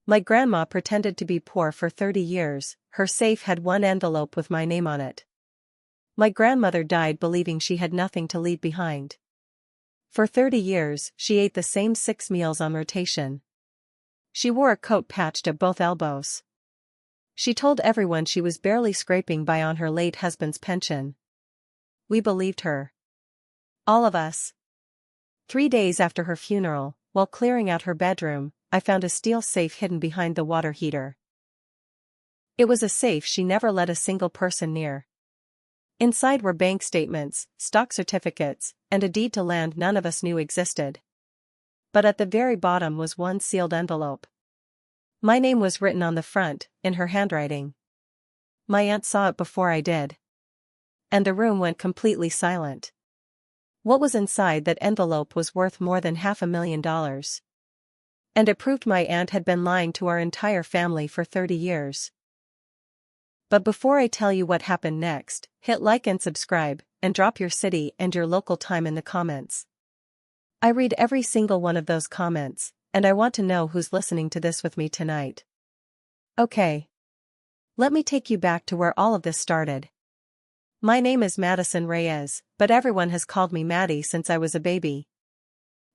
My grandma pretended to be poor for 30 years, her safe had one envelope with my name on it. My grandmother died believing she had nothing to leave behind. For 30 years, she ate the same 6 meals on rotation. She wore a coat patched at both elbows. She told everyone she was barely scraping by on her late husband's pension. We believed her. All of us. 3 days after her funeral, while clearing out her bedroom, I found a steel safe hidden behind the water heater. It was a safe she never let a single person near. Inside were bank statements, stock certificates, and a deed to land none of us knew existed. But at the very bottom was one sealed envelope. My name was written on the front, in her handwriting. My aunt saw it before I did. And the room went completely silent. What was inside that envelope was worth more than $500,000. And it proved my aunt had been lying to our entire family for 30 years. But before I tell you what happened next, hit like and subscribe, and drop your city and your local time in the comments. I read every single one of those comments, and I want to know who's listening to this with me tonight. Okay. Let me take you back to where all of this started. My name is Madison Reyes, but everyone has called me Maddie since I was a baby.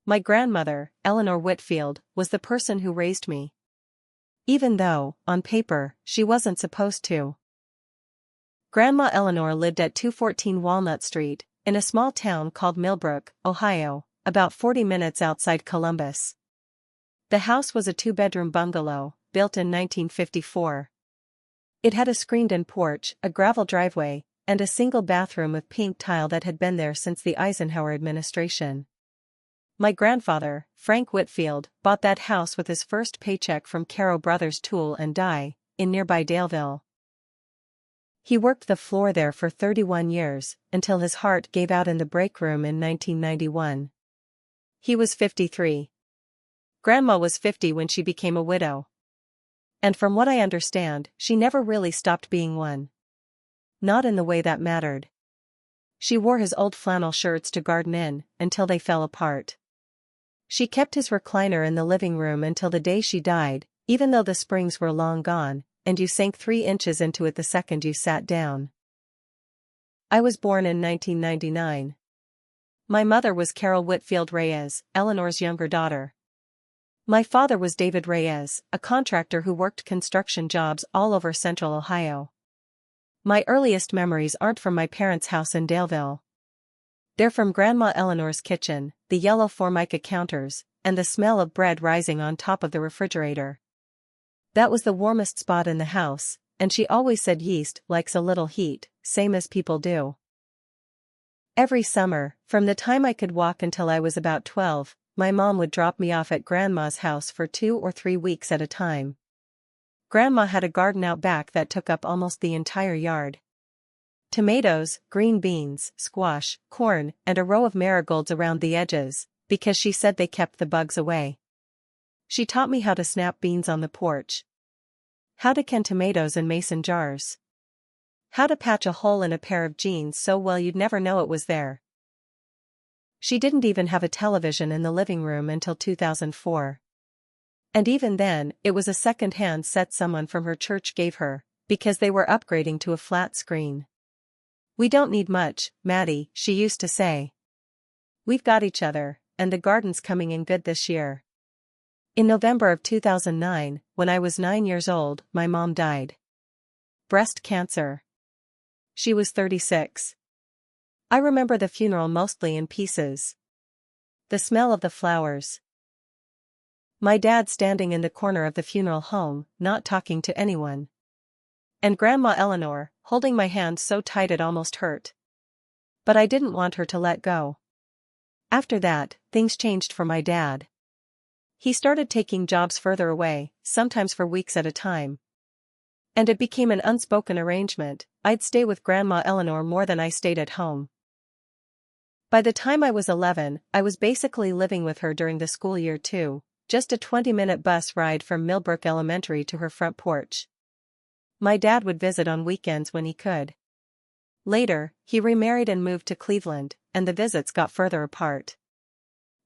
My grandmother, Eleanor Whitfield, was the person who raised me. Even though, on paper, she wasn't supposed to. Grandma Eleanor lived at 214 Walnut Street, in a small town called Millbrook, Ohio, about 40 minutes outside Columbus. The house was a 2-bedroom bungalow, built in 1954. It had a screened-in porch, a gravel driveway, and a single bathroom with pink tile that had been there since the Eisenhower administration. My grandfather, Frank Whitfield, bought that house with his first paycheck from Caro Brothers Tool and Die, in nearby Daleville. He worked the floor there for 31 years, until his heart gave out in the break room in 1991. He was 53. Grandma was 50 when she became a widow. And from what I understand, she never really stopped being one. Not in the way that mattered. She wore his old flannel shirts to garden in, until they fell apart. She kept his recliner in the living room until the day she died, even though the springs were long gone, and you sank 3 inches into it the second you sat down. I was born in 1999. My mother was Carol Whitfield Reyes, Eleanor's younger daughter. My father was David Reyes, a contractor who worked construction jobs all over central Ohio. My earliest memories aren't from my parents' house in Daleville. They're from Grandma Eleanor's kitchen, the yellow Formica counters, and the smell of bread rising on top of the refrigerator. That was the warmest spot in the house, and she always said yeast likes a little heat, same as people do. Every summer, from the time I could walk until I was about 12, my mom would drop me off at Grandma's house for 2 or 3 weeks at a time. Grandma had a garden out back that took up almost the entire yard. Tomatoes, green beans, squash, corn, and a row of marigolds around the edges, because she said they kept the bugs away. She taught me how to snap beans on the porch. How to can tomatoes in mason jars. How to patch a hole in a pair of jeans so well you'd never know it was there. She didn't even have a television in the living room until 2004. And even then, it was a second-hand set someone from her church gave her, because they were upgrading to a flat screen. "We don't need much, Maddie," she used to say. "We've got each other, and the garden's coming in good this year." In November of 2009, when I was 9 years old, my mom died. Breast cancer. She was 36. I remember the funeral mostly in pieces. The smell of the flowers. My dad standing in the corner of the funeral home, not talking to anyone. And Grandma Eleanor, holding my hand so tight it almost hurt. But I didn't want her to let go. After that, things changed for my dad. He started taking jobs further away, sometimes for weeks at a time. And it became an unspoken arrangement, I'd stay with Grandma Eleanor more than I stayed at home. By the time I was 11, I was basically living with her during the school year too, just a 20-minute bus ride from Millbrook Elementary to her front porch. My dad would visit on weekends when he could. Later, he remarried and moved to Cleveland, and the visits got further apart.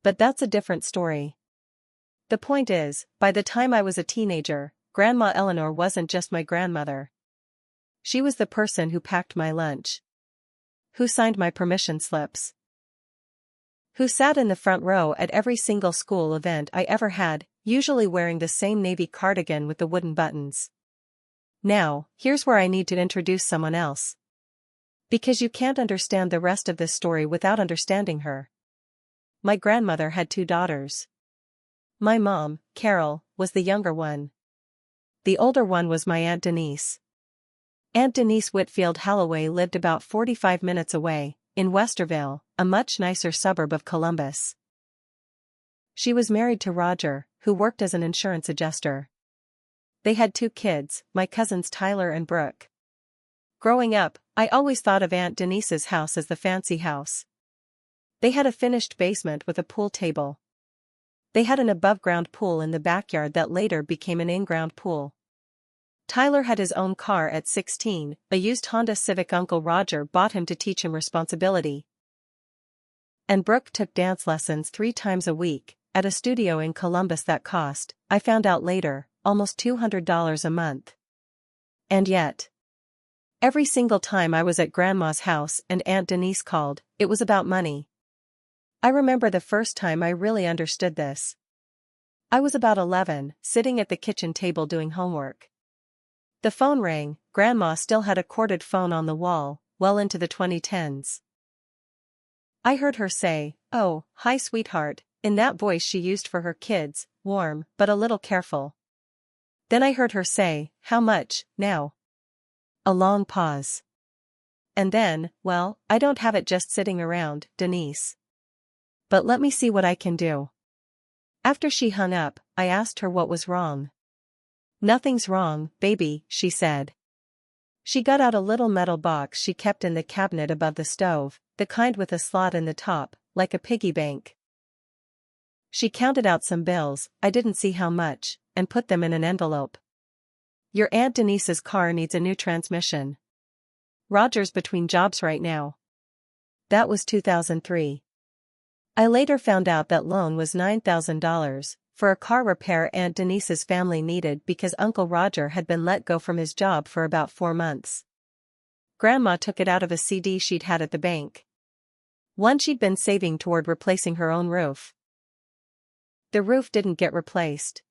But that's a different story. The point is, by the time I was a teenager, Grandma Eleanor wasn't just my grandmother. She was the person who packed my lunch, who signed my permission slips, who sat in the front row at every single school event I ever had, usually wearing the same navy cardigan with the wooden buttons. Now, here's where I need to introduce someone else. Because you can't understand the rest of this story without understanding her. My grandmother had 2 daughters. My mom, Carol, was the younger one. The older one was my Aunt Denise. Aunt Denise Whitfield Halloway lived about 45 minutes away, in Westerville, a much nicer suburb of Columbus. She was married to Roger, who worked as an insurance adjuster. They had 2 kids, my cousins Tyler and Brooke. Growing up, I always thought of Aunt Denise's house as the fancy house. They had a finished basement with a pool table. They had an above-ground pool in the backyard that later became an in-ground pool. Tyler had his own car at 16, a used Honda Civic Uncle Roger bought him to teach him responsibility. And Brooke took dance lessons 3 times a week, at a studio in Columbus that cost, I found out later, almost $200 a month. And yet, every single time I was at Grandma's house and Aunt Denise called, it was about money. I remember the first time I really understood this. I was about 11, sitting at the kitchen table doing homework. The phone rang. Grandma still had a corded phone on the wall, well into the 2010s. I heard her say, "Oh, hi sweetheart," in that voice she used for her kids, warm, but a little careful. Then I heard her say, "How much, now?" A long pause. And then, "Well, I don't have it just sitting around, Denise. But let me see what I can do." After she hung up, I asked her what was wrong. "Nothing's wrong, baby," she said. She got out a little metal box she kept in the cabinet above the stove, the kind with a slot in the top, like a piggy bank. She counted out some bills, I didn't see how much, and put them in an envelope. "Your Aunt Denise's car needs a new transmission. Roger's between jobs right now." That was 2003. I later found out that loan was $9,000, for a car repair Aunt Denise's family needed because Uncle Roger had been let go from his job for about 4 months. Grandma took it out of a CD she'd had at the bank. One she'd been saving toward replacing her own roof. The roof didn't get replaced.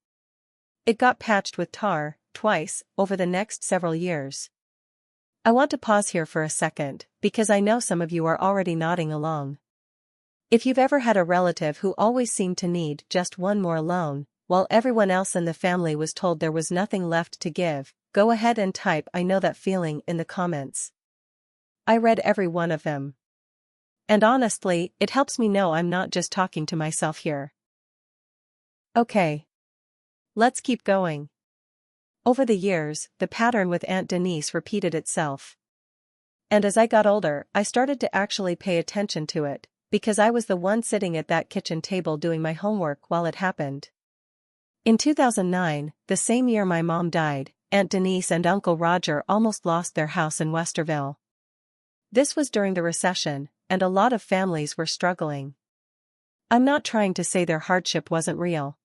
It got patched with tar, twice, over the next several years. I want to pause here for a second, because I know some of you are already nodding along. If you've ever had a relative who always seemed to need just one more loan, while everyone else in the family was told there was nothing left to give, go ahead and type "I know that feeling" in the comments. I read every one of them. And honestly, it helps me know I'm not just talking to myself here. Okay. Let's keep going. Over the years, the pattern with Aunt Denise repeated itself. And as I got older, I started to actually pay attention to it, because I was the one sitting at that kitchen table doing my homework while it happened. In 2009, the same year my mom died, Aunt Denise and Uncle Roger almost lost their house in Westerville. This was during the recession, and a lot of families were struggling. I'm not trying to say their hardship wasn't real.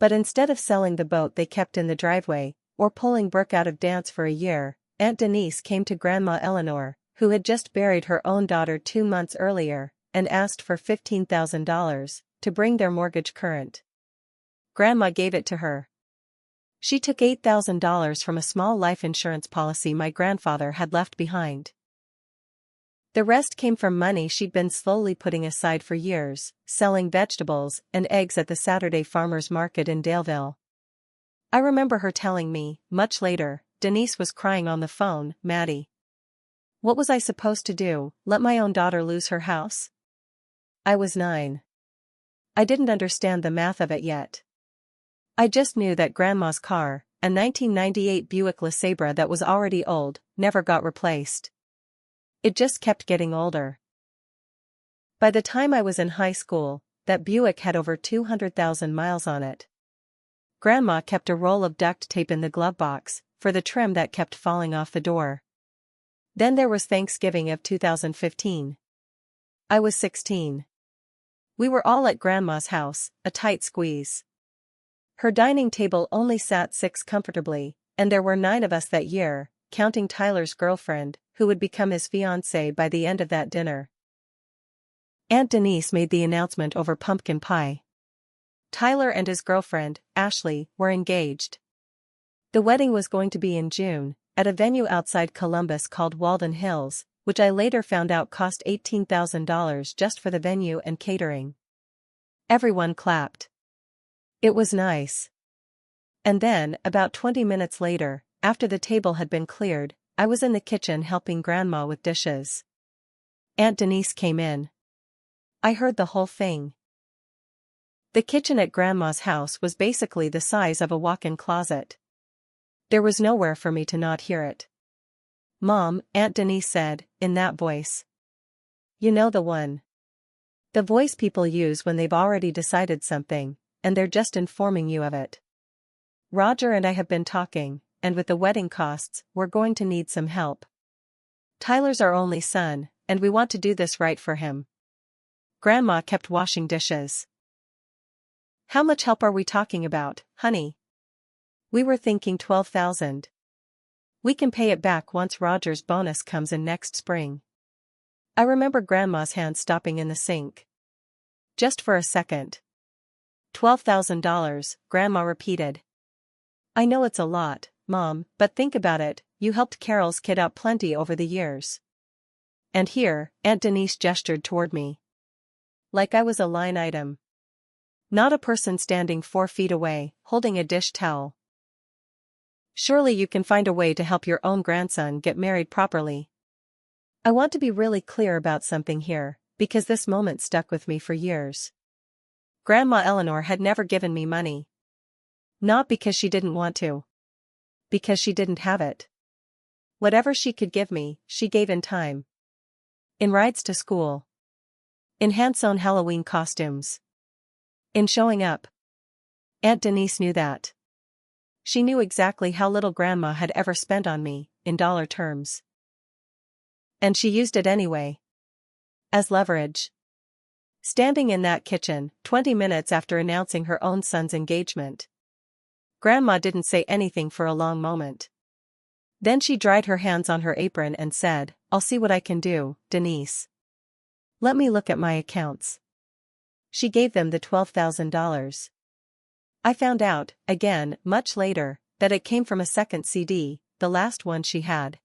But instead of selling the boat they kept in the driveway, or pulling Brooke out of dance for a year, Aunt Denise came to Grandma Eleanor, who had just buried her own daughter 2 months earlier, and asked for $15,000 to bring their mortgage current. Grandma gave it to her. She took $8,000 from a small life insurance policy my grandfather had left behind. The rest came from money she'd been slowly putting aside for years, selling vegetables and eggs at the Saturday farmers market in Daleville. I remember her telling me, much later, Denise was crying on the phone, "Maddie. What was I supposed to do, let my own daughter lose her house?" I was 9. I didn't understand the math of it yet. I just knew that Grandma's car, a 1998 Buick LeSabre that was already old, never got replaced. It just kept getting older. By the time I was in high school, that Buick had over 200,000 miles on it. Grandma kept a roll of duct tape in the glove box, for the trim that kept falling off the door. Then there was Thanksgiving of 2015. I was 16. We were all at Grandma's house, a tight squeeze. Her dining table only sat 6 comfortably, and there were 9 of us that year, counting Tyler's girlfriend, who would become his fiancée by the end of that dinner. Aunt Denise made the announcement over pumpkin pie. Tyler and his girlfriend, Ashley, were engaged. The wedding was going to be in June, at a venue outside Columbus called Walden Hills, which I later found out cost $18,000 just for the venue and catering. Everyone clapped. It was nice. And then, about 20 minutes later, after the table had been cleared, I was in the kitchen helping Grandma with dishes. Aunt Denise came in. I heard the whole thing. The kitchen at Grandma's house was basically the size of a walk-in closet. There was nowhere for me to not hear it. "Mom," Aunt Denise said, in that voice. You know the one. The voice people use when they've already decided something, and they're just informing you of it. "Roger and I have been talking, and with the wedding costs, we're going to need some help. Tyler's our only son, and we want to do this right for him." Grandma kept washing dishes. "How much help are we talking about, honey?" "We were thinking $12,000. We can pay it back once Roger's bonus comes in next spring." I remember Grandma's hand stopping in the sink. Just for a second. $12,000, Grandma repeated. "I know it's a lot, Mom, but think about it, you helped Carol's kid out plenty over the years." And here, Aunt Denise gestured toward me. Like I was a line item. Not a person standing 4 feet away, holding a dish towel. "Surely you can find a way to help your own grandson get married properly." I want to be really clear about something here, because this moment stuck with me for years. Grandma Eleanor had never given me money. Not because she didn't want to. Because she didn't have it. Whatever she could give me, she gave in time. In rides to school. In hand-sewn Halloween costumes. In showing up. Aunt Denise knew that. She knew exactly how little Grandma had ever spent on me, in dollar terms. And she used it anyway. As leverage. Standing in that kitchen, 20 minutes after announcing her own son's engagement. Grandma didn't say anything for a long moment. Then she dried her hands on her apron and said, "I'll see what I can do, Denise. Let me look at my accounts." She gave them the $12,000. I found out, again, much later, that it came from a second CD, the last one she had.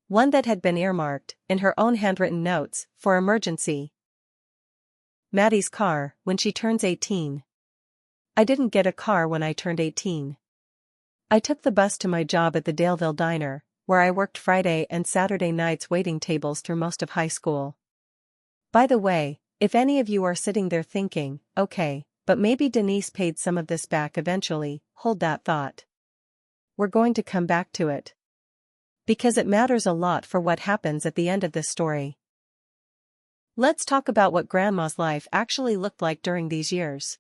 One that had been earmarked, in her own handwritten notes, for emergency. Maddie's car, when she turns 18. I didn't get a car when I turned 18. I took the bus to my job at the Daleville Diner, where I worked Friday and Saturday nights waiting tables through most of high school. By the way, if any of you are sitting there thinking, okay, but maybe Denise paid some of this back eventually, hold that thought. We're going to come back to it. Because it matters a lot for what happens at the end of this story. Let's talk about what Grandma's life actually looked like during these years.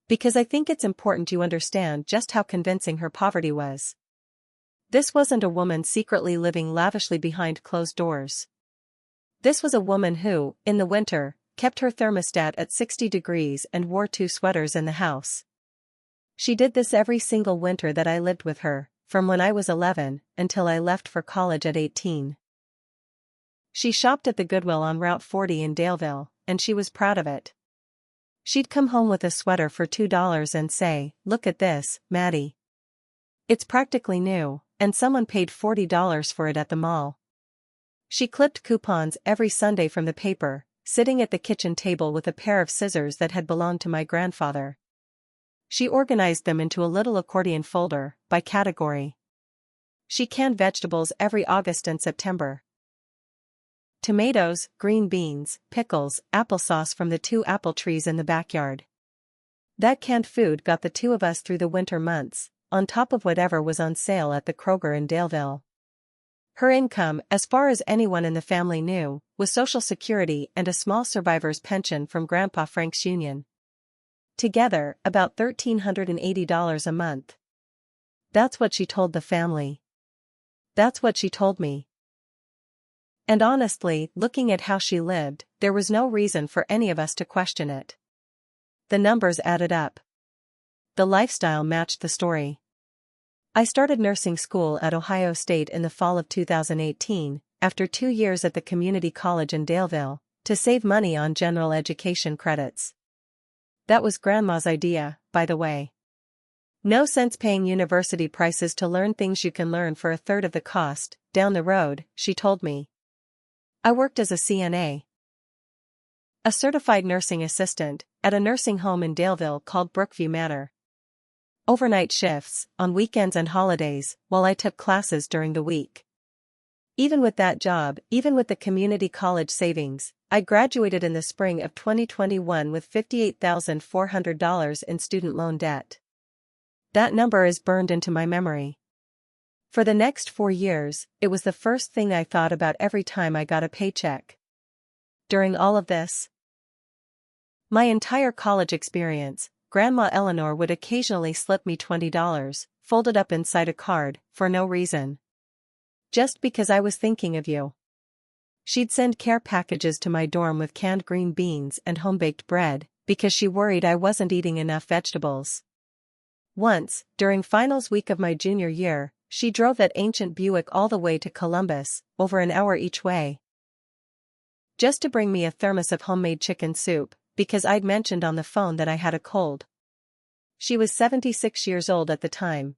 Because I think it's important you understand just how convincing her poverty was. This wasn't a woman secretly living lavishly behind closed doors. This was a woman who, in the winter, kept her thermostat at 60 degrees and wore 2 sweaters in the house. She did this every single winter that I lived with her, from when I was 11 until I left for college at 18. She shopped at the Goodwill on Route 40 in Daleville, and she was proud of it. She'd come home with a sweater for $2 and say, "Look at this, Maddie. It's practically new, and someone paid $40 for it at the mall." She clipped coupons every Sunday from the paper, sitting at the kitchen table with a pair of scissors that had belonged to my grandfather. She organized them into a little accordion folder, by category. She canned vegetables every August and September. Tomatoes, green beans, pickles, applesauce from the 2 apple trees in the backyard. That canned food got the 2 of us through the winter months, on top of whatever was on sale at the Kroger in Daleville. Her income, as far as anyone in the family knew, was Social Security and a small survivor's pension from Grandpa Frank's union. Together, about $1,380 a month. That's what she told the family. That's what she told me. And honestly, looking at how she lived, there was no reason for any of us to question it. The numbers added up. The lifestyle matched the story. I started nursing school at Ohio State in the fall of 2018, after 2 years at the community college in Daleville, to save money on general education credits. That was Grandma's idea, by the way. No sense paying university prices to learn things you can learn for a third of the cost, down the road, she told me. I worked as a CNA, a certified nursing assistant, at a nursing home in Daleville called Brookview Manor. Overnight shifts, on weekends and holidays, while I took classes during the week. Even with that job, even with the community college savings, I graduated in the spring of 2021 with $58,400 in student loan debt. That number is burned into my memory. For the next 4 years, it was the first thing I thought about every time I got a paycheck. During all of this, my entire college experience, Grandma Eleanor would occasionally slip me $20, folded up inside a card, for no reason. Just because I was thinking of you. She'd send care packages to my dorm with canned green beans and home-baked bread, because she worried I wasn't eating enough vegetables. Once, during finals week of my junior year, she drove that ancient Buick all the way to Columbus, over an hour each way, just to bring me a thermos of homemade chicken soup, because I'd mentioned on the phone that I had a cold. She was 76 years old at the time.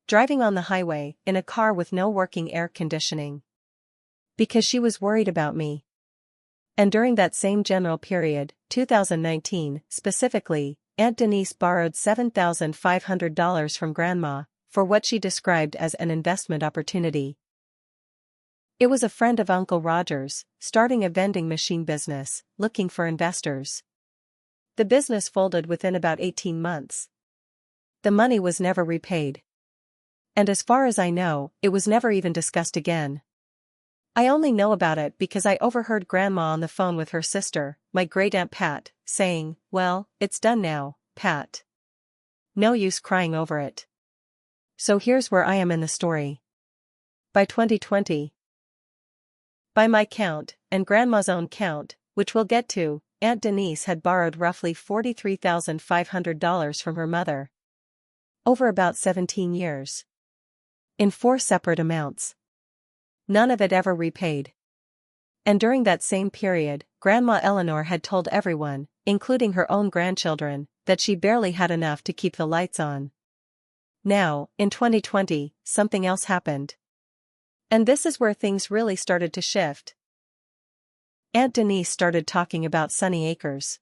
Driving on the highway, in a car with no working air conditioning. Because she was worried about me. And during that same general period, 2019, specifically, Aunt Denise borrowed $7,500 from Grandma, for what she described as an investment opportunity. It was a friend of Uncle Roger's, starting a vending machine business, looking for investors. The business folded within about 18 months. The money was never repaid. And as far as I know, it was never even discussed again. I only know about it because I overheard Grandma on the phone with her sister, my great-aunt Pat, saying, "Well, it's done now, Pat. No use crying over it." So here's where I am in the story. By 2020, by my count, and Grandma's own count, which we'll get to, Aunt Denise had borrowed roughly $43,500 from her mother. Over about 17 years. In 4 separate amounts. None of it ever repaid. And during that same period, Grandma Eleanor had told everyone, including her own grandchildren, that she barely had enough to keep the lights on. Now, in 2020, something else happened. And this is where things really started to shift. Aunt Denise started talking about Sunny Acres.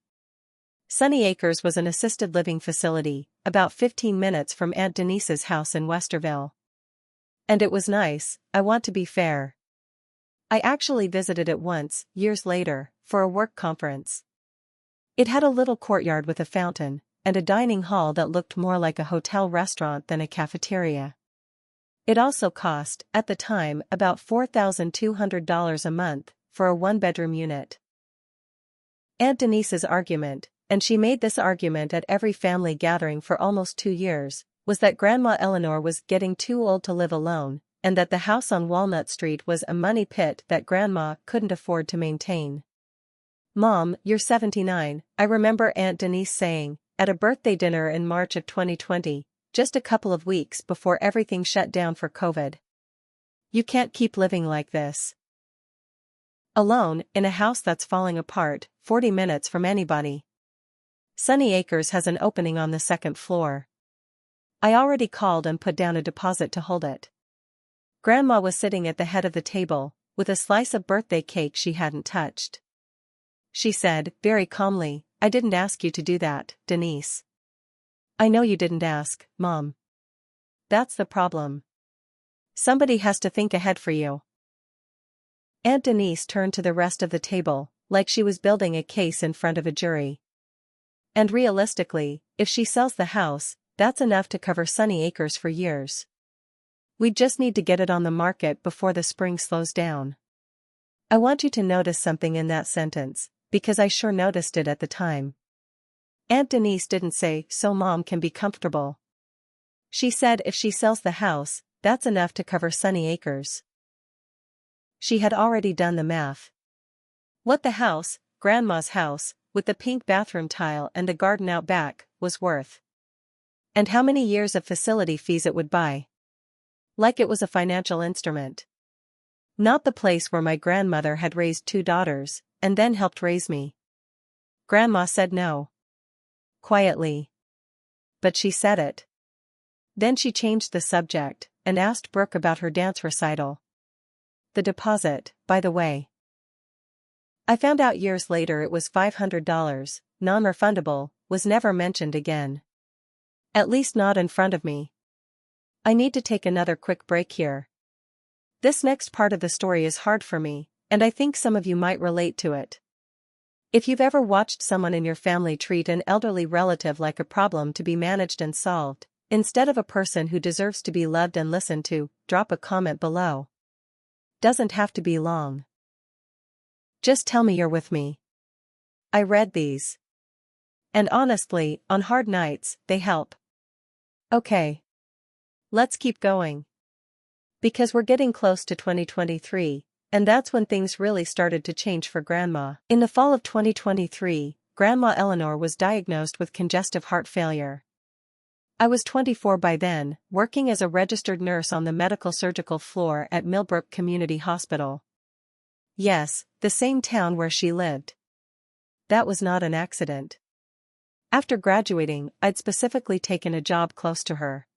Sunny Acres was an assisted living facility, about 15 minutes from Aunt Denise's house in Westerville. And it was nice, I want to be fair. I actually visited it once, years later, for a work conference. It had a little courtyard with a fountain, and a dining hall that looked more like a hotel restaurant than a cafeteria. It also cost, at the time, about $4,200 a month, for a 1-bedroom unit. Aunt Denise's argument, and she made this argument at every family gathering for almost 2 years, was that Grandma Eleanor was getting too old to live alone, and that the house on Walnut Street was a money pit that Grandma couldn't afford to maintain. "Mom, you're 79, I remember Aunt Denise saying, at a birthday dinner in March of 2020, just a couple of weeks before everything shut down for COVID. You can't keep living like this. Alone, in a house that's falling apart, 40 minutes from anybody. Sunny Acres has an opening on the 2nd floor. I already called and put down a deposit to hold it." Grandma was sitting at the head of the table, with a slice of birthday cake she hadn't touched. She said, very calmly, "I didn't ask you to do that, Denise." "I know you didn't ask, Mom. That's the problem. Somebody has to think ahead for you." Aunt Denise turned to the rest of the table, like she was building a case in front of a jury. "And realistically, if she sells the house, that's enough to cover Sunny Acres for years. We just need to get it on the market before the spring slows down." I want you to notice something in that sentence, because I sure noticed it at the time. Aunt Denise didn't say, "So Mom can be comfortable." She said if she sells the house, that's enough to cover Sunny Acres. She had already done the math. What the house, Grandma's house, with the pink bathroom tile and a garden out back, was worth. And how many years of facility fees it would buy. Like it was a financial instrument. Not the place where my grandmother had raised 2 daughters, and then helped raise me. Grandma said no. Quietly. But she said it. Then she changed the subject, and asked Brooke about her dance recital. The deposit, by the way. I found out years later it was $500, non-refundable, was never mentioned again. At least not in front of me. I need to take another quick break here. This next part of the story is hard for me, and I think some of you might relate to it. If you've ever watched someone in your family treat an elderly relative like a problem to be managed and solved, instead of a person who deserves to be loved and listened to, drop a comment below. Doesn't have to be long. Just tell me you're with me. I read these. And honestly, on hard nights, they help. Okay. Let's keep going. Because we're getting close to 2023, and that's when things really started to change for Grandma. In the fall of 2023, Grandma Eleanor was diagnosed with congestive heart failure. I was 24 by then, working as a registered nurse on the medical surgical floor at Millbrook Community Hospital. Yes, the same town where she lived. That was not an accident. After graduating, I'd specifically taken a job close to her.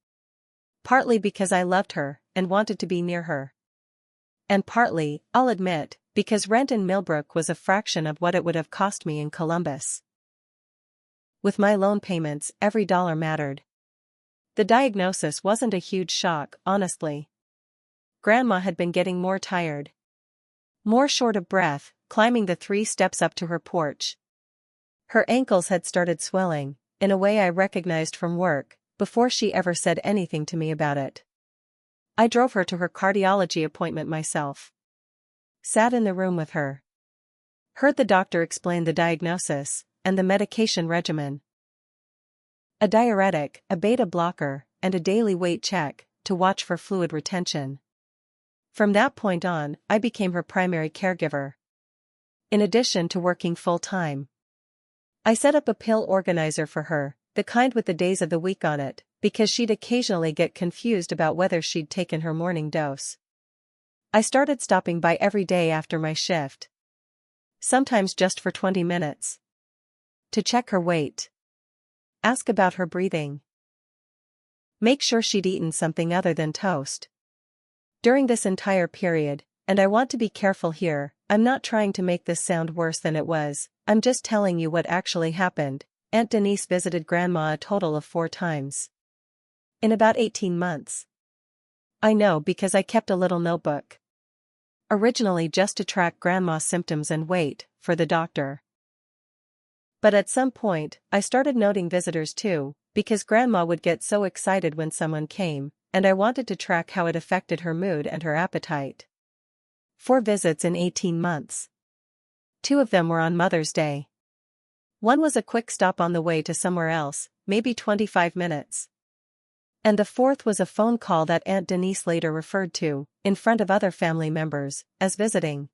Partly because I loved her, and wanted to be near her. And partly, I'll admit, because rent in Millbrook was a fraction of what it would have cost me in Columbus. With my loan payments, every dollar mattered. The diagnosis wasn't a huge shock, honestly. Grandma had been getting more tired. More short of breath, climbing the 3 steps up to her porch. Her ankles had started swelling, in a way I recognized from work, before she ever said anything to me about it. I drove her to her cardiology appointment myself. Sat in the room with her. Heard the doctor explain the diagnosis, and the medication regimen. A diuretic, a beta blocker, and a daily weight check, to watch for fluid retention. From that point on, I became her primary caregiver. In addition to working full-time. I set up a pill organizer for her, the kind with the days of the week on it, because she'd occasionally get confused about whether she'd taken her morning dose. I started stopping by every day after my shift. Sometimes just for 20 minutes. To check her weight. Ask about her breathing. Make sure she'd eaten something other than toast. During this entire period, and I want to be careful here, I'm not trying to make this sound worse than it was, I'm just telling you what actually happened. Aunt Denise visited Grandma a total of 4 times. In about 18 months. I know because I kept a little notebook. Originally just to track Grandma's symptoms and weight, for the doctor. But at some point, I started noting visitors too, because Grandma would get so excited when someone came, and I wanted to track how it affected her mood and her appetite. 4 visits in 18 months. 2 of them were on Mother's Day. One was a quick stop on the way to somewhere else, maybe 25 minutes. And the 4th was a phone call that Aunt Denise later referred to, in front of other family members, as visiting.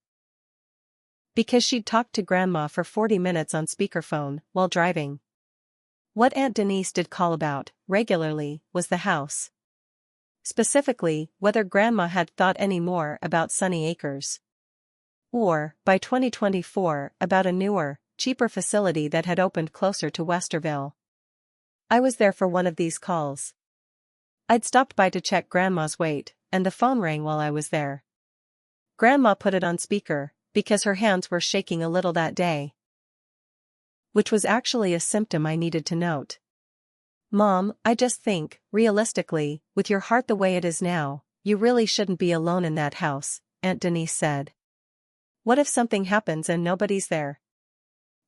Because she'd talked to Grandma for 40 minutes on speakerphone, while driving. What Aunt Denise did call about, regularly, was the house. Specifically, whether Grandma had thought any more about Sunny Acres. Or, by 2024, about a newer, cheaper facility that had opened closer to Westerville. I was there for one of these calls. I'd stopped by to check Grandma's weight, and the phone rang while I was there. Grandma put it on speaker, because her hands were shaking a little that day. Which was actually a symptom I needed to note. Mom, I just think, realistically, with your heart the way it is now, you really shouldn't be alone in that house, Aunt Denise said. What if something happens and nobody's there?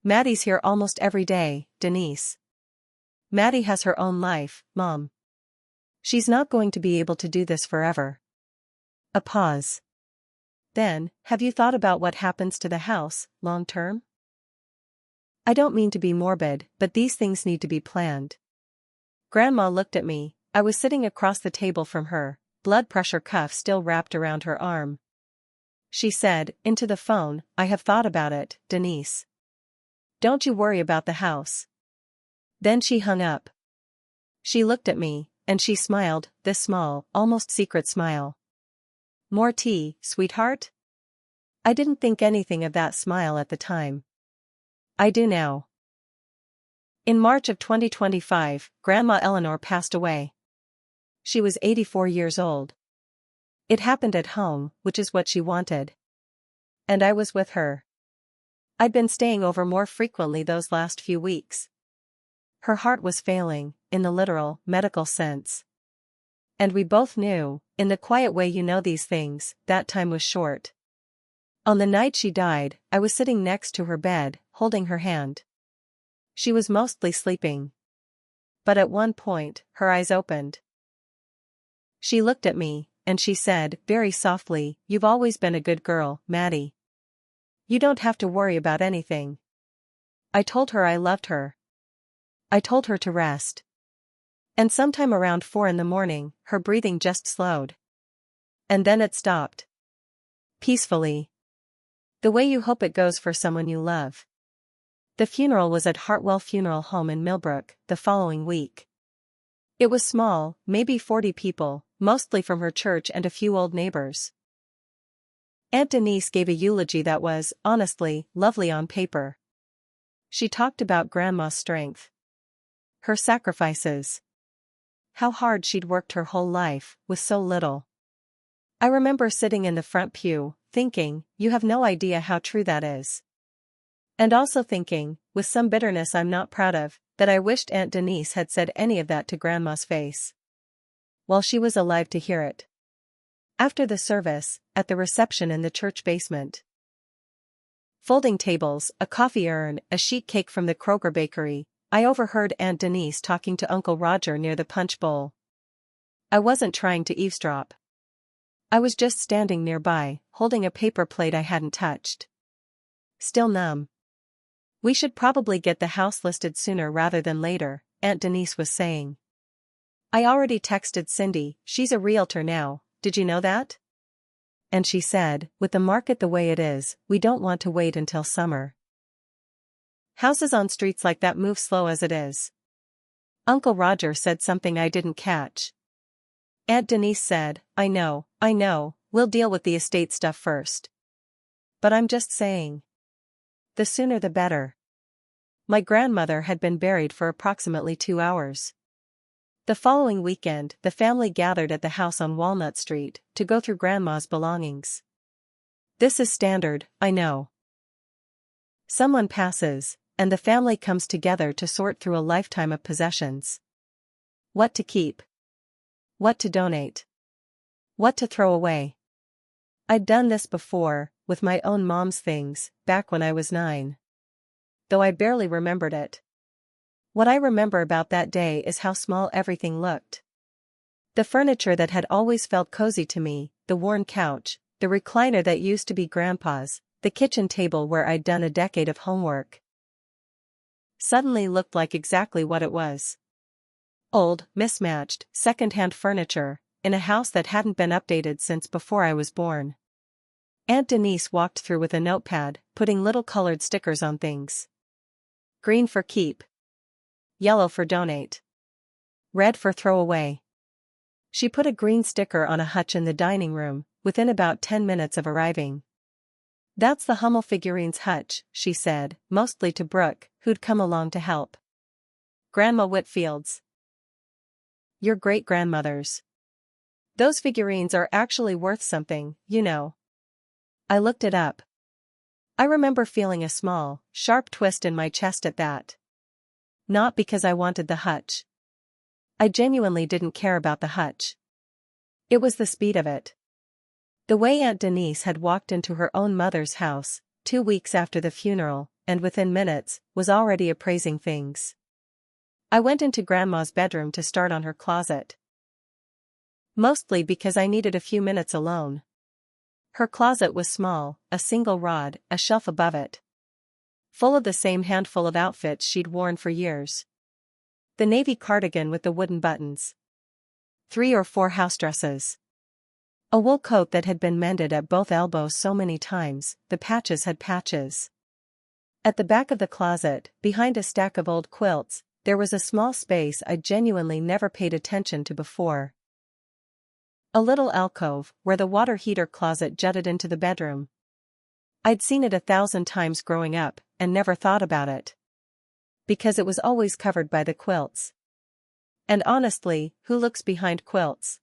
Maddie's here almost every day, Denise. Maddie has her own life, Mom. She's not going to be able to do this forever. A pause. Then, have you thought about what happens to the house, long term? I don't mean to be morbid, but these things need to be planned. Grandma looked at me. I was sitting across the table from her, blood pressure cuff still wrapped around her arm. she said, into the phone. I have thought about it, Denise. Don't you worry about the house. Then she hung up. She looked at me, and she smiled, this small, almost secret smile. More tea, sweetheart? I didn't think anything of that smile at the time. I do now. In March of 2025, Grandma Eleanor passed away. She was 84 years old. It happened at home, which is what she wanted. And I was with her. I'd been staying over more frequently those last few weeks. Her heart was failing, in the literal, medical sense. And we both knew, in the quiet way you know these things, that time was short. On the night she died, I was sitting next to her bed, holding her hand. She was mostly sleeping. But at one point, her eyes opened. She looked at me, and she said, very softly, "You've always been a good girl, Maddie. You don't have to worry about anything." I told her I loved her. I told her to rest. And sometime around 4 in the morning, her breathing just slowed. And then it stopped. Peacefully. The way you hope it goes for someone you love. The funeral was at Hartwell Funeral Home in Millbrook, the following week. It was small, maybe 40 people, mostly from her church and a few old neighbors. Aunt Denise gave a eulogy that was, honestly, lovely on paper. She talked about Grandma's strength. Her sacrifices. How hard she'd worked her whole life, with so little. I remember sitting in the front pew, thinking, you have no idea how true that is. And also thinking, with some bitterness I'm not proud of, that I wished Aunt Denise had said any of that to Grandma's face. While she was alive to hear it. After the service, at the reception in the church basement. Folding tables, a coffee urn, a sheet cake from the Kroger bakery, I overheard Aunt Denise talking to Uncle Roger near the punch bowl. I wasn't trying to eavesdrop. I was just standing nearby, holding a paper plate I hadn't touched. Still numb. We should probably get the house listed sooner rather than later, Aunt Denise was saying. I already texted Cindy, she's a realtor now, did you know that? And she said, with the market the way it is, we don't want to wait until summer. Houses on streets like that move slow as it is. Uncle Roger said something I didn't catch. Aunt Denise said, I know, we'll deal with the estate stuff first. But I'm just saying. The sooner the better. My grandmother had been buried for approximately 2 hours. The following weekend, the family gathered at the house on Walnut Street to go through Grandma's belongings. This is standard, I know. Someone passes, and the family comes together to sort through a lifetime of possessions. What to keep. What to donate. What to throw away. I'd done this before, with my own mom's things, back when I was 9. Though I barely remembered it. What I remember about that day is how small everything looked. The furniture that had always felt cozy to me, the worn couch, the recliner that used to be Grandpa's, the kitchen table where I'd done a decade of homework. Suddenly looked like exactly what it was. Old, mismatched, second-hand furniture, in a house that hadn't been updated since before I was born. Aunt Denise walked through with a notepad, putting little colored stickers on things. Green for keep. Yellow for donate. Red for throw away. She put a green sticker on a hutch in the dining room, within about 10 minutes of arriving. That's the Hummel figurines hutch, she said, mostly to Brooke, who'd come along to help. Grandma Whitfield's. Your great-grandmother's. Those figurines are actually worth something, you know. I looked it up. I remember feeling a small, sharp twist in my chest at that. Not because I wanted the hutch. I genuinely didn't care about the hutch. It was the speed of it. The way Aunt Denise had walked into her own mother's house, 2 weeks after the funeral, and within minutes, was already appraising things. I went into Grandma's bedroom to start on her closet. Mostly because I needed a few minutes alone. Her closet was small, a single rod, a shelf above it. Full of the same handful of outfits she'd worn for years. The navy cardigan with the wooden buttons. 3 or 4 house dresses. A wool coat that had been mended at both elbows so many times, the patches had patches. At the back of the closet, behind a stack of old quilts, there was a small space I genuinely never paid attention to before. A little alcove, where the water heater closet jutted into the bedroom. I'd seen it 1,000 times growing up, and never thought about it. Because it was always covered by the quilts. And honestly, who looks behind quilts?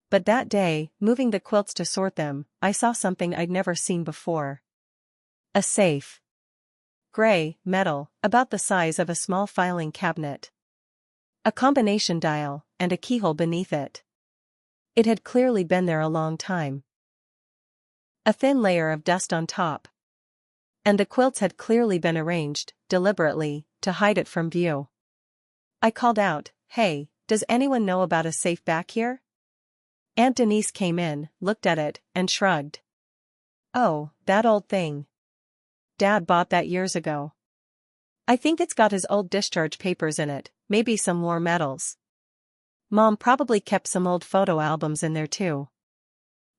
But that day, moving the quilts to sort them, I saw something I'd never seen before. A safe. Gray, metal, about the size of a small filing cabinet. A combination dial, and a keyhole beneath it. It had clearly been there a long time. A thin layer of dust on top. And the quilts had clearly been arranged, deliberately, to hide it from view. I called out, "Hey, does anyone know about a safe back here?" Aunt Denise came in, looked at it, and shrugged. "Oh, that old thing. Dad bought that years ago. I think it's got his old discharge papers in it, maybe some war medals. Mom probably kept some old photo albums in there too."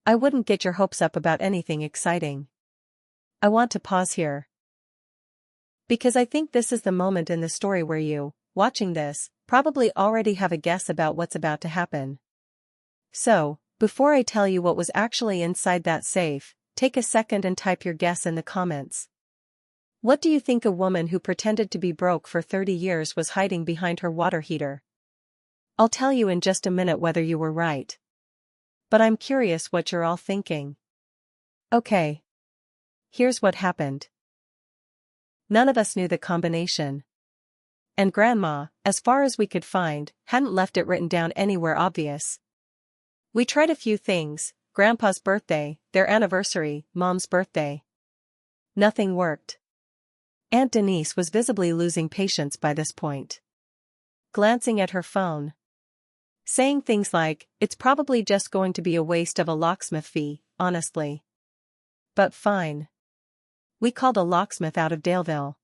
I wouldn't get your hopes up about anything exciting. I want to pause here. Because I think this is the moment in the story where you, watching this, probably already have a guess about what's about to happen. So, before I tell you what was actually inside that safe, take a second and type your guess in the comments. What do you think a woman who pretended to be broke for 30 years was hiding behind her water heater? I'll tell you in just a minute whether you were right. But I'm curious what you're all thinking. Okay. Here's what happened. None of us knew the combination. And Grandma, as far as we could find, hadn't left it written down anywhere obvious. We tried a few things: Grandpa's birthday, their anniversary, Mom's birthday. Nothing worked. Aunt Denise was visibly losing patience by this point. Glancing at her phone. Saying things like, "It's probably just going to be a waste of a locksmith fee, honestly. But fine. We called a locksmith out of Daleville.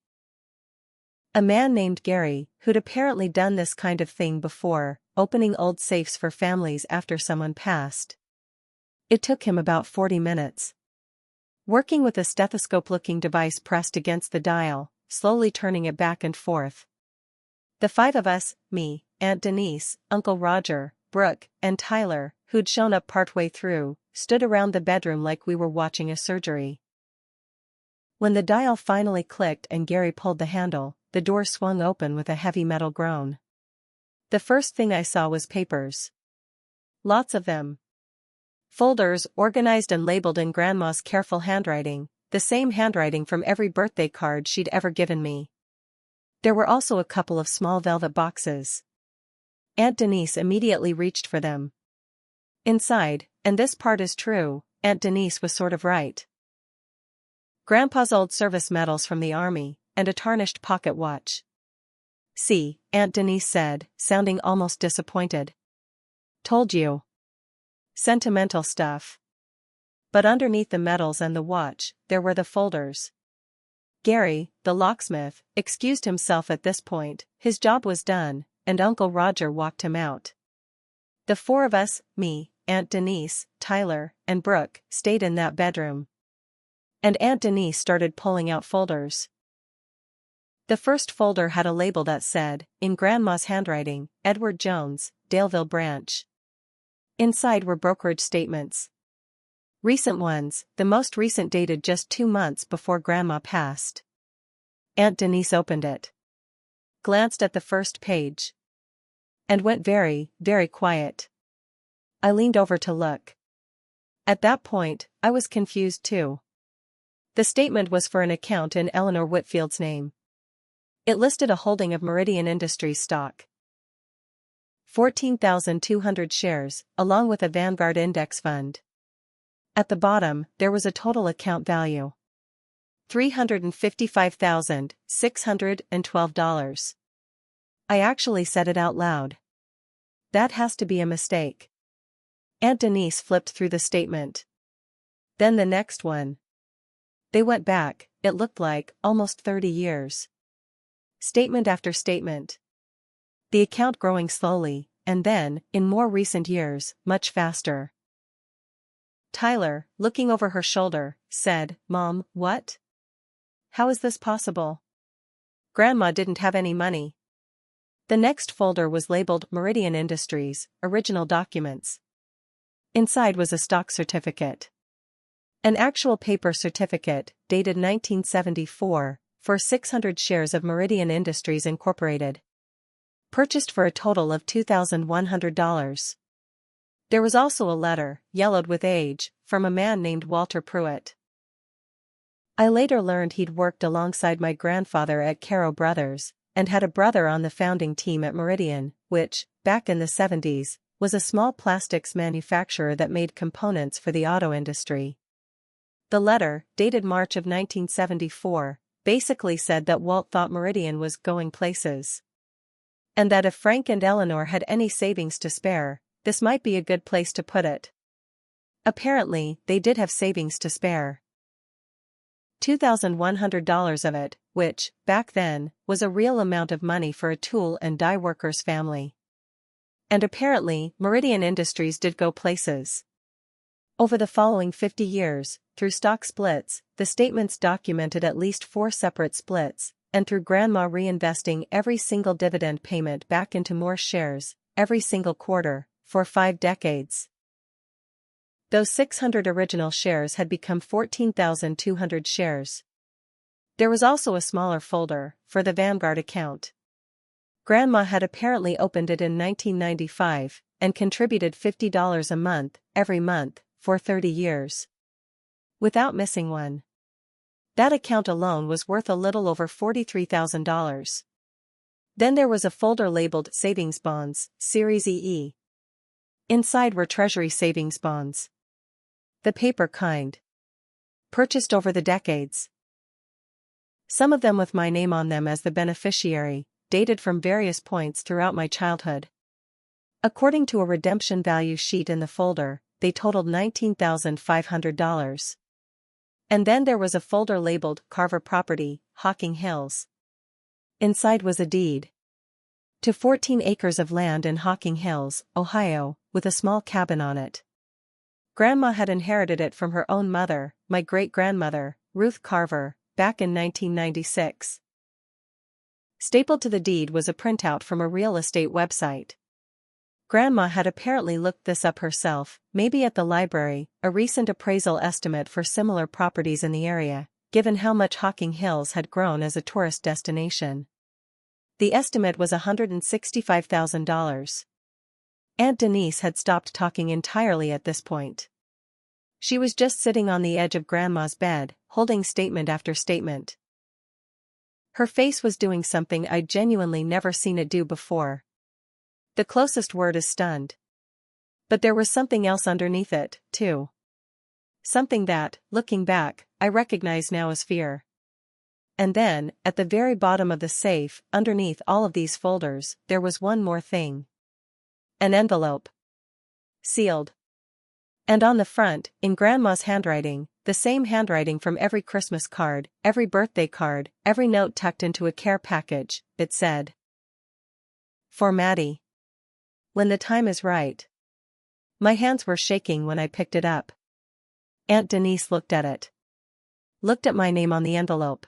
A man named Gary, who'd apparently done this kind of thing before, opening old safes for families after someone passed. It took him about 40 minutes. Working with a stethoscope-looking device pressed against the dial, slowly turning it back and forth. The 5 of us, me, Aunt Denise, Uncle Roger, Brooke, and Tyler, who'd shown up partway through, stood around the bedroom like we were watching a surgery. When the dial finally clicked and Gary pulled the handle, the door swung open with a heavy metal groan. The first thing I saw was papers. Lots of them. Folders organized and labeled in Grandma's careful handwriting, the same handwriting from every birthday card she'd ever given me. There were also a couple of small velvet boxes. Aunt Denise immediately reached for them. Inside, and this part is true, Aunt Denise was sort of right. Grandpa's old service medals from the army, and a tarnished pocket watch. "See," Aunt Denise said, sounding almost disappointed. "Told you. Sentimental stuff." But underneath the medals and the watch, there were the folders. Gary, the locksmith, excused himself at this point. His job was done, and Uncle Roger walked him out. The 4 of us, me, Aunt Denise, Tyler, and Brooke, stayed in that bedroom. And Aunt Denise started pulling out folders. The first folder had a label that said, in Grandma's handwriting, "Edward Jones, Daleville Branch." Inside were brokerage statements. Recent ones, the most recent dated just 2 months before Grandma passed. Aunt Denise opened it. Glanced at the first page. And went very, very quiet. I leaned over to look. At that point, I was confused too. The statement was for an account in Eleanor Whitfield's name. It listed a holding of Meridian Industries stock. 14,200 shares, along with a Vanguard index fund. At the bottom, there was a total account value. $355,612. I actually said it out loud. That has to be a mistake. Aunt Denise flipped through the statement. Then the next one. They went back, it looked like, almost 30 years. Statement after statement. The account growing slowly, and then, in more recent years, much faster. Tyler, looking over her shoulder, said, "Mom, what? How is this possible? Grandma didn't have any money." The next folder was labeled Meridian Industries, Original Documents. Inside was a stock certificate. An actual paper certificate, dated 1974, for 600 shares of Meridian Industries Incorporated. Purchased for a total of $2,100. There was also a letter, yellowed with age, from a man named Walter Pruitt. I later learned he'd worked alongside my grandfather at Caro Brothers, and had a brother on the founding team at Meridian, which, back in the 70s, was a small plastics manufacturer that made components for the auto industry. The letter, dated March of 1974, basically said that Walt thought Meridian was going places. And that if Frank and Eleanor had any savings to spare, this might be a good place to put it. Apparently, they did have savings to spare. $2,100 of it, which, back then, was a real amount of money for a tool and die worker's family. And apparently, Meridian Industries did go places. Over the following 50 years, through stock splits, the statements documented at least 4 separate splits, and through Grandma reinvesting every single dividend payment back into more shares, every single quarter, for 5 decades. Those 600 original shares had become 14,200 shares. There was also a smaller folder, for the Vanguard account. Grandma had apparently opened it in 1995, and contributed $50 a month, every month, for 30 years. Without missing one. That account alone was worth a little over $43,000. Then there was a folder labeled Savings Bonds, Series EE. Inside were Treasury savings bonds. The paper kind. Purchased over the decades. Some of them with my name on them as the beneficiary, dated from various points throughout my childhood. According to a redemption value sheet in the folder, they totaled $19,500. And then there was a folder labeled Carver Property, Hocking Hills. Inside was a deed to 14 acres of land in Hocking Hills, Ohio, with a small cabin on it. Grandma had inherited it from her own mother, my great-grandmother, Ruth Carver, back in 1996. Stapled to the deed was a printout from a real estate website. Grandma had apparently looked this up herself, maybe at the library, a recent appraisal estimate for similar properties in the area, given how much Hocking Hills had grown as a tourist destination. The estimate was $165,000. Aunt Denise had stopped talking entirely at this point. She was just sitting on the edge of Grandma's bed, holding statement after statement. Her face was doing something I'd genuinely never seen it do before. The closest word is stunned. But there was something else underneath it, too. Something that, looking back, I recognize now as fear. And then, at the very bottom of the safe, underneath all of these folders, there was one more thing. An envelope. Sealed. And on the front, in Grandma's handwriting, the same handwriting from every Christmas card, every birthday card, every note tucked into a care package, it said, "For Maddie. When the time is right." My hands were shaking when I picked it up. Aunt Denise looked at it. Looked at my name on the envelope.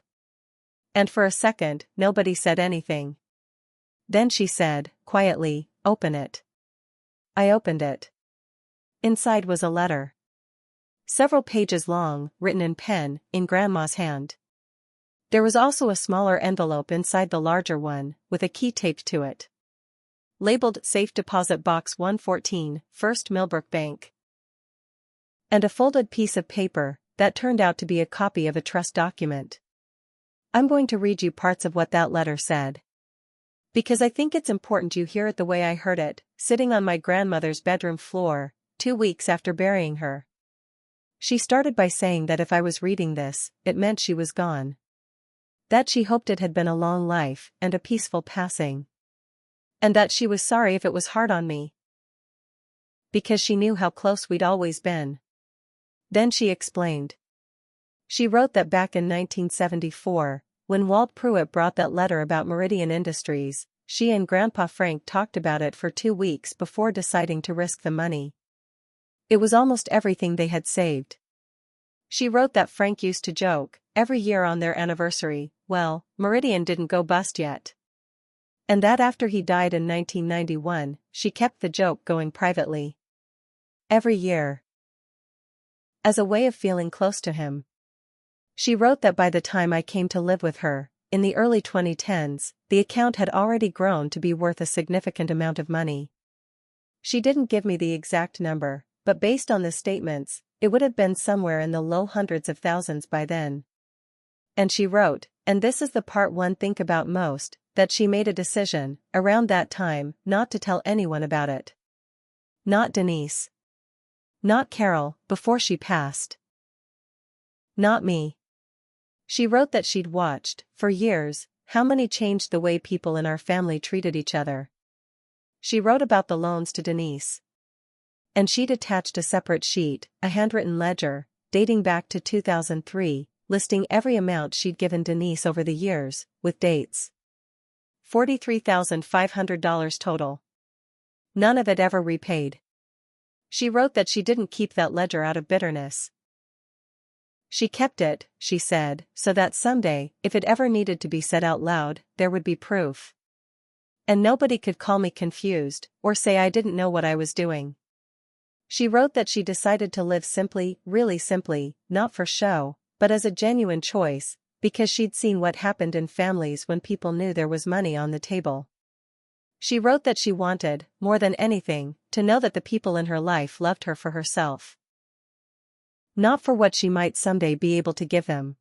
And for a second, nobody said anything. Then she said, quietly, "Open it." I opened it. Inside was a letter. Several pages long, written in pen, in Grandma's hand. There was also a smaller envelope inside the larger one, with a key taped to it. Labeled Safe Deposit Box 114, First Millbrook Bank. And a folded piece of paper, that turned out to be a copy of a trust document. I'm going to read you parts of what that letter said. Because I think it's important you hear it the way I heard it, sitting on my grandmother's bedroom floor, 2 weeks after burying her. She started by saying that if I was reading this, it meant she was gone. That she hoped it had been a long life and a peaceful passing. And that she was sorry if it was hard on me. Because she knew how close we'd always been. Then she explained. She wrote that back in 1974, when Walt Pruitt brought that letter about Meridian Industries, she and Grandpa Frank talked about it for 2 weeks before deciding to risk the money. It was almost everything they had saved. She wrote that Frank used to joke, every year on their anniversary, well, Meridian didn't go bust yet. And that after he died in 1991, she kept the joke going privately. Every year. As a way of feeling close to him. She wrote that by the time I came to live with her, in the early 2010s, the account had already grown to be worth a significant amount of money. She didn't give me the exact number, but based on the statements, it would have been somewhere in the low hundreds of thousands by then. And she wrote, and this is the part one think about most, that she made a decision, around that time, not to tell anyone about it. Not Denise. Not Carol, before she passed. Not me. She wrote that she'd watched, for years, how money changed the way people in our family treated each other. She wrote about the loans to Denise. And she'd attached a separate sheet, a handwritten ledger, dating back to 2003, listing every amount she'd given Denise over the years, with dates. $43,500 total. None of it ever repaid. She wrote that she didn't keep that ledger out of bitterness. She kept it, she said, so that someday, if it ever needed to be said out loud, there would be proof. And nobody could call me confused, or say I didn't know what I was doing. She wrote that she decided to live simply, really simply, not for show, but as a genuine choice, because she'd seen what happened in families when people knew there was money on the table. She wrote that she wanted, more than anything, to know that the people in her life loved her for herself. Not for what she might someday be able to give them.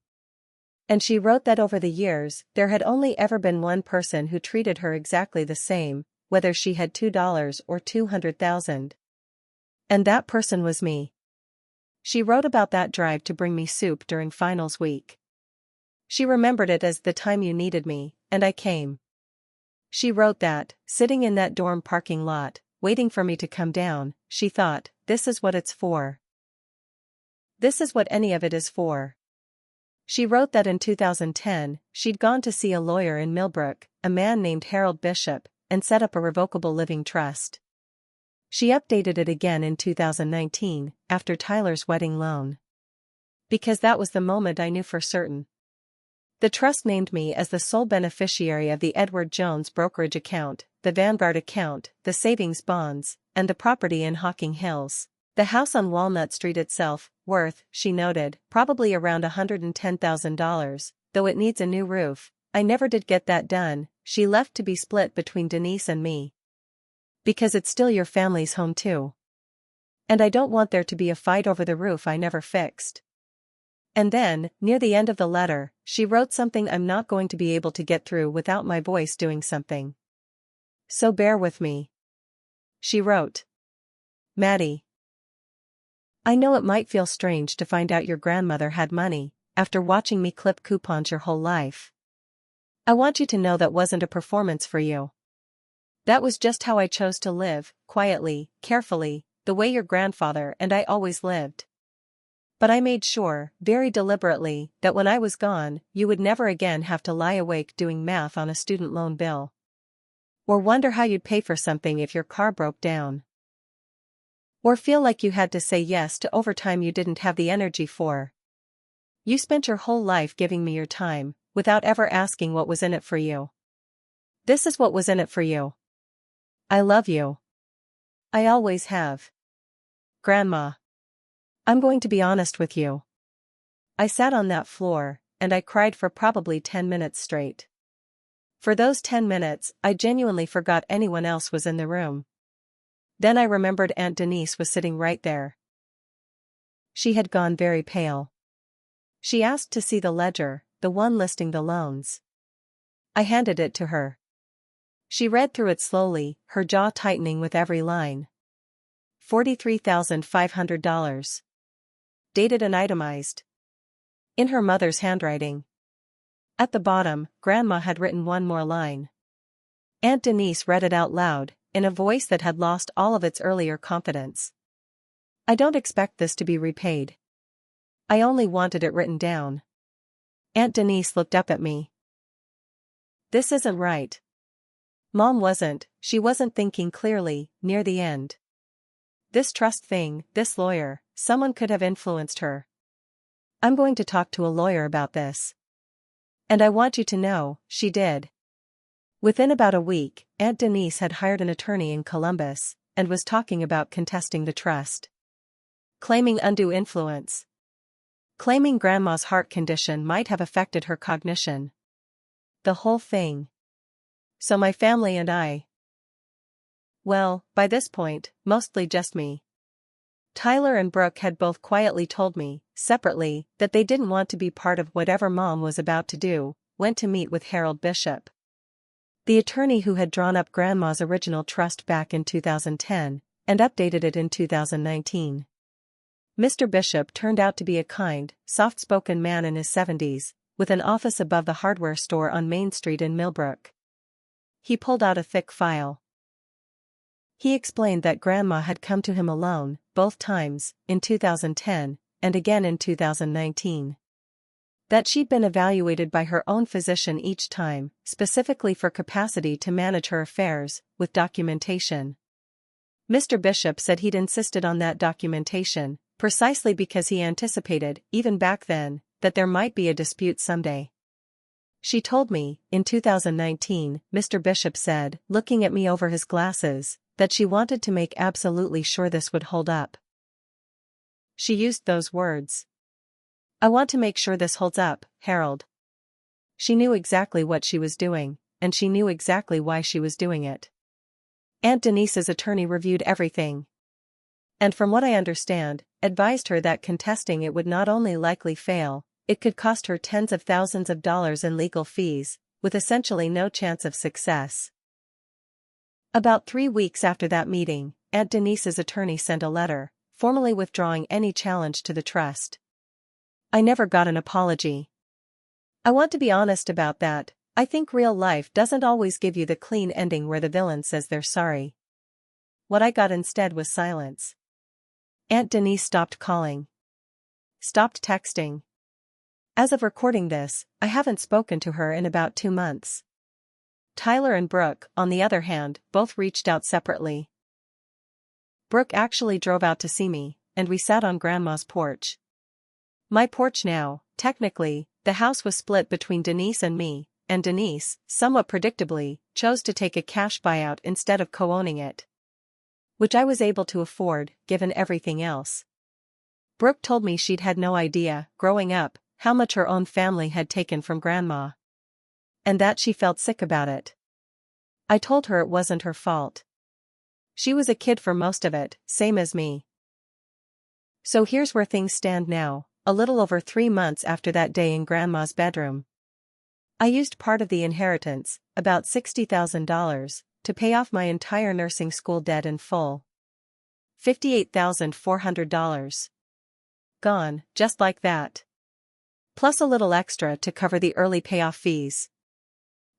And she wrote that over the years, there had only ever been one person who treated her exactly the same, whether she had $2 or 200,000. And that person was me. She wrote about that drive to bring me soup during finals week. She remembered it as the time you needed me, and I came. She wrote that, sitting in that dorm parking lot, waiting for me to come down, she thought, this is what it's for. This is what any of it is for. She wrote that in 2010, she'd gone to see a lawyer in Millbrook, a man named Harold Bishop, and set up a revocable living trust. She updated it again in 2019, after Tyler's wedding loan. Because that was the moment I knew for certain. The trust named me as the sole beneficiary of the Edward Jones brokerage account, the Vanguard account, the savings bonds, and the property in Hocking Hills. The house on Walnut Street itself, worth, she noted, probably around $110,000, though it needs a new roof. I never did get that done, she left to be split between Denise and me. Because it's still your family's home too. And I don't want there to be a fight over the roof I never fixed. And then, near the end of the letter, she wrote something I'm not going to be able to get through without my voice doing something. So bear with me. She wrote. Maddie. I know it might feel strange to find out your grandmother had money, after watching me clip coupons your whole life. I want you to know that wasn't a performance for you. That was just how I chose to live, quietly, carefully, the way your grandfather and I always lived. But I made sure, very deliberately, that when I was gone, you would never again have to lie awake doing math on a student loan bill. Or wonder how you'd pay for something if your car broke down. Or feel like you had to say yes to overtime you didn't have the energy for. You spent your whole life giving me your time, without ever asking what was in it for you. This is what was in it for you. I love you. I always have. Grandma. I'm going to be honest with you. I sat on that floor, and I cried for probably 10 minutes straight. For those 10 minutes, I genuinely forgot anyone else was in the room. Then I remembered Aunt Denise was sitting right there. She had gone very pale. She asked to see the ledger, the one listing the loans. I handed it to her. She read through it slowly, her jaw tightening with every line. $43,500. Dated and itemized. In her mother's handwriting. At the bottom, Grandma had written one more line. Aunt Denise read it out loud, in a voice that had lost all of its earlier confidence. I don't expect this to be repaid. I only wanted it written down. Aunt Denise looked up at me. This isn't right. Mom wasn't, she wasn't thinking clearly, near the end. this trust thing, this lawyer, someone could have influenced her. I'm going to talk to a lawyer about this. And I want you to know, she did. Within about a week, Aunt Denise had hired an attorney in Columbus, and was talking about contesting the trust. Claiming undue influence. Claiming Grandma's heart condition might have affected her cognition. The whole thing. So my family and I. Well, by this point, mostly just me. Tyler and Brooke had both quietly told me, separately, that they didn't want to be part of whatever Mom was about to do, went to meet with Harold Bishop, the attorney who had drawn up Grandma's original trust back in 2010, and updated it in 2019. Mr. Bishop turned out to be a kind, soft-spoken man in his 70s, with an office above the hardware store on Main Street in Millbrook. He pulled out a thick file. He explained that Grandma had come to him alone, both times, in 2010, and again in 2019. That she'd been evaluated by her own physician each time, specifically for capacity to manage her affairs, with documentation. Mr. Bishop said he'd insisted on that documentation, precisely because he anticipated, even back then, that there might be a dispute someday. She told me, in 2019, Mr. Bishop said, looking at me over his glasses, that she wanted to make absolutely sure this would hold up. She used those words. I want to make sure this holds up, Harold. She knew exactly what she was doing, and she knew exactly why she was doing it. Aunt Denise's attorney reviewed everything. And from what I understand, advised her that contesting it would not only likely fail, it could cost her tens of thousands of dollars in legal fees, with essentially no chance of success. About 3 weeks after that meeting, Aunt Denise's attorney sent a letter, formally withdrawing any challenge to the trust. I never got an apology. I want to be honest about that. I think real life doesn't always give you the clean ending where the villain says they're sorry. What I got instead was silence. Aunt Denise stopped calling. Stopped texting. As of recording this, I haven't spoken to her in about 2 months. Tyler and Brooke, on the other hand, both reached out separately. Brooke actually drove out to see me, and we sat on Grandma's porch. My porch now, technically, the house was split between Denise and me, and Denise, somewhat predictably, chose to take a cash buyout instead of co-owning it. Which I was able to afford, given everything else. Brooke told me she'd had no idea, growing up, how much her own family had taken from Grandma. And that she felt sick about it. I told her it wasn't her fault. She was a kid for most of it, same as me. So here's where things stand now, a little over 3 months after that day in Grandma's bedroom. I used part of the inheritance, about $60,000, to pay off my entire nursing school debt in full. $58,400. Gone, just like that. Plus a little extra to cover the early payoff fees.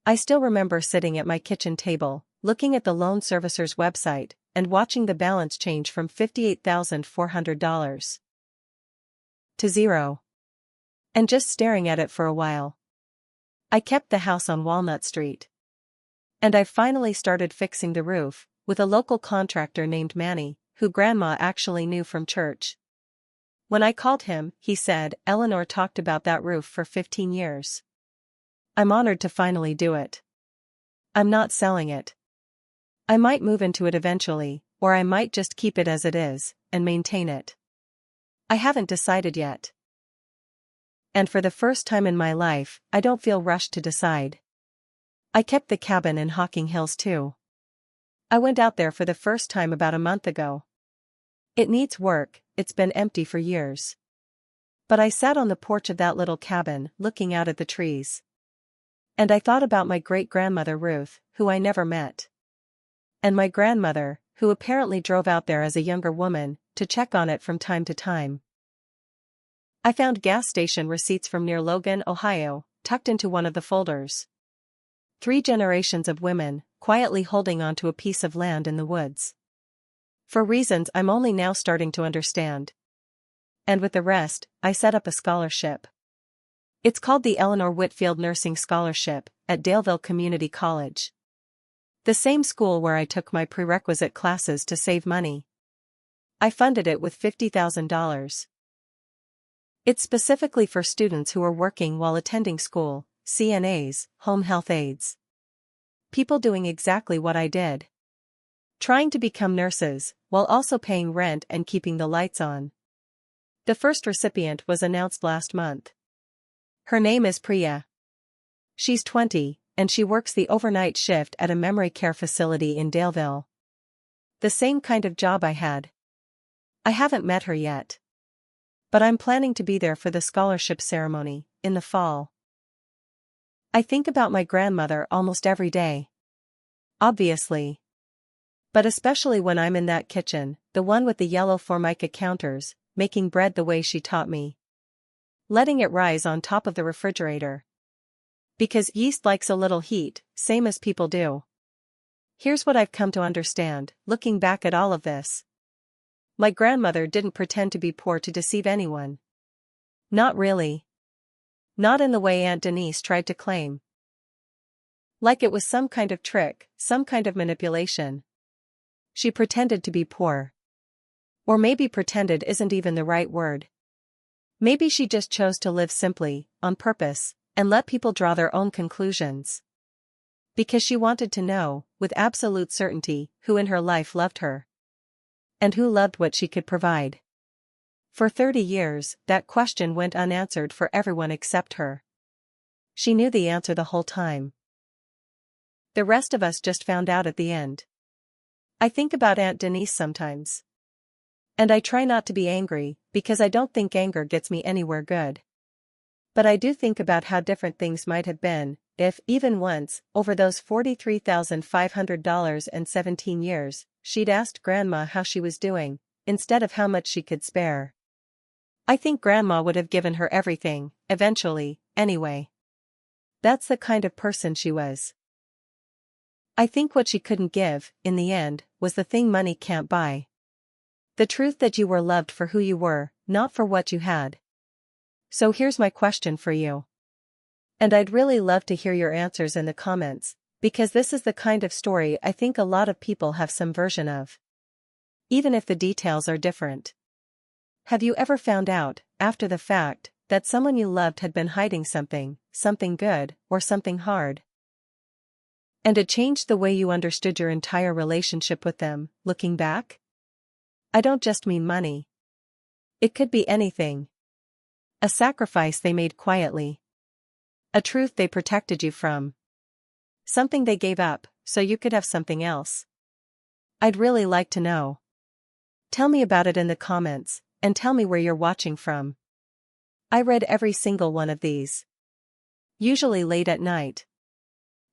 I still remember sitting at my kitchen table, looking at the loan servicer's website, and watching the balance change from $58,400 to zero. And just staring at it for a while. I kept the house on Walnut Street. And I finally started fixing the roof, with a local contractor named Manny, who Grandma actually knew from church. When I called him, he said, Eleanor talked about that roof for 15 years. I'm honored to finally do it. I'm not selling it. I might move into it eventually, or I might just keep it as it is, and maintain it. I haven't decided yet. And for the first time in my life, I don't feel rushed to decide. I kept the cabin in Hocking Hills too. I went out there for the first time about a month ago. It needs work, it's been empty for years. But I sat on the porch of that little cabin, looking out at the trees. And I thought about my great-grandmother Ruth, who I never met. And my grandmother, who apparently drove out there as a younger woman, to check on it from time to time. I found gas station receipts from near Logan, Ohio, tucked into one of the folders. 3 generations of women, quietly holding on to a piece of land in the woods. For reasons I'm only now starting to understand. And with the rest, I set up a scholarship. It's called the Eleanor Whitfield Nursing Scholarship, at Daleville Community College. The same school where I took my prerequisite classes to save money. I funded it with $50,000. It's specifically for students who are working while attending school, CNAs, home health aides. People doing exactly what I did. Trying to become nurses, while also paying rent and keeping the lights on. The first recipient was announced last month. Her name is Priya. She's 20, and she works the overnight shift at a memory care facility in Daleville. The same kind of job I had. I haven't met her yet. But I'm planning to be there for the scholarship ceremony, in the fall. I think about my grandmother almost every day. Obviously. But especially when I'm in that kitchen, the one with the yellow Formica counters, making bread the way she taught me. Letting it rise on top of the refrigerator. Because yeast likes a little heat, same as people do. Here's what I've come to understand, looking back at all of this. My grandmother didn't pretend to be poor to deceive anyone. Not really. Not in the way Aunt Denise tried to claim. Like it was some kind of trick, some kind of manipulation. She pretended to be poor. Or maybe pretended isn't even the right word. Maybe she just chose to live simply, on purpose, and let people draw their own conclusions. Because she wanted to know, with absolute certainty, who in her life loved her. And who loved what she could provide. For 30 years, that question went unanswered for everyone except her. She knew the answer the whole time. The rest of us just found out at the end. I think about Aunt Denise sometimes. And I try not to be angry, because I don't think anger gets me anywhere good. But I do think about how different things might have been, if, even once, over those $43,500 and 17 years, she'd asked Grandma how she was doing, instead of how much she could spare. I think Grandma would have given her everything, eventually, anyway. That's the kind of person she was. I think what she couldn't give, in the end, was the thing money can't buy. The truth that you were loved for who you were, not for what you had. So here's my question for you. And I'd really love to hear your answers in the comments, because this is the kind of story I think a lot of people have some version of. Even if the details are different. Have you ever found out, after the fact, that someone you loved had been hiding something good, or something hard? And it changed the way you understood your entire relationship with them, looking back? I don't just mean money. It could be anything. A sacrifice they made quietly. A truth they protected you from. Something they gave up, so you could have something else. I'd really like to know. Tell me about it in the comments, and tell me where you're watching from. I read every single one of these. Usually late at night.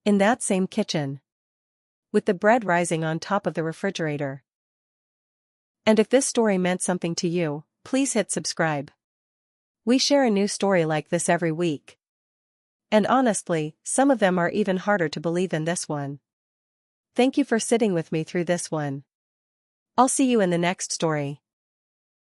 In that same kitchen. With the bread rising on top of the refrigerator. And if this story meant something to you, please hit subscribe. We share a new story like this every week. And honestly, some of them are even harder to believe than this one. Thank you for sitting with me through this one. I'll see you in the next story.